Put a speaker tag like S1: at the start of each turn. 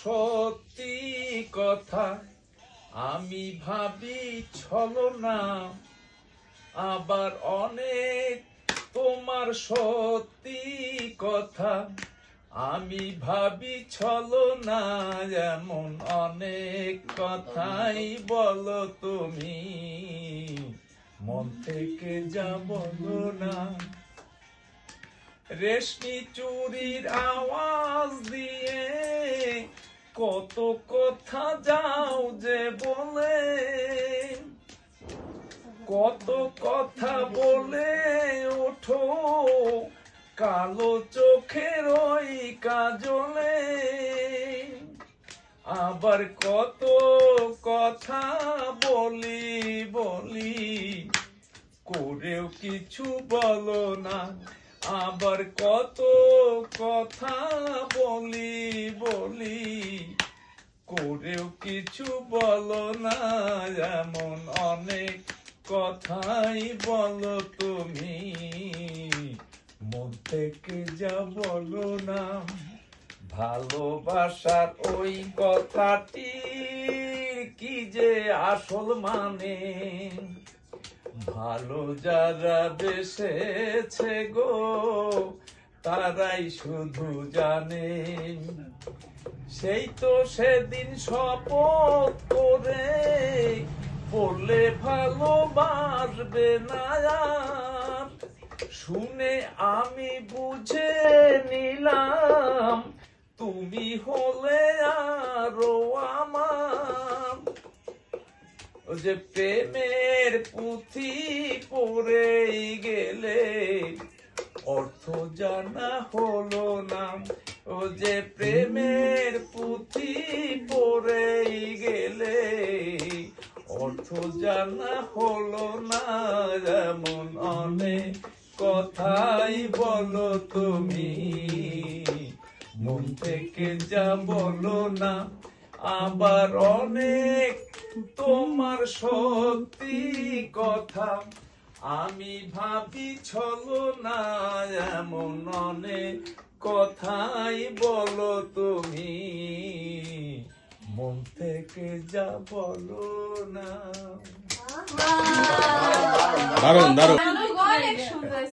S1: সত্যি কথা আমি ভাবি ছলনা, আবার অনেক তোমার সত্যি কথা আমি ভাবি ছলনা। এমন অনেক কথাই বলো তুমি, মন থেকে যা বলো না। রেশমি চুরির আওয়াজ দিয়ে কত কথা যাও যে বলে, কত কথা বলে ওঠো কালো চোখের ওই কাজলে। আবার কত কথা বলি বলি করেও কিছু বলো না। আবার কত কথা বলি বলি করেও কিছু বলো না। এমন অনেক কথাই বলো তুমি, মন থেকে যা বলো না। ভালোবাসার ওই কথাটির কি যে আসল মানে, ভালো যারা বেসেছে গো তারাই শুধু জানে। সেই তো সেদিন শপথ করে বললে ভালোবাসবে না আর, শুনে আমি বুঝে নিলাম তুমি হলে আরো আমার। ও যে প্রেমের পুঁথি পড়েই গেলে অর্থ জানা হলো না। ও যে প্রেমের পুঁথি পড়েই গেলে অর্থ জানা হলো না। এমন অনেক কথাই বলো তুমি, মন থেকে যা বলো না। আবার অনেক তোমার সত্যি কথা আমি ভাবি ছলনা। এমন অনেক কথাই বলো তুমি, মন থেকে যা বলো না।
S2: দারুণ দারুণ।
S3: অনেক সুন্দর।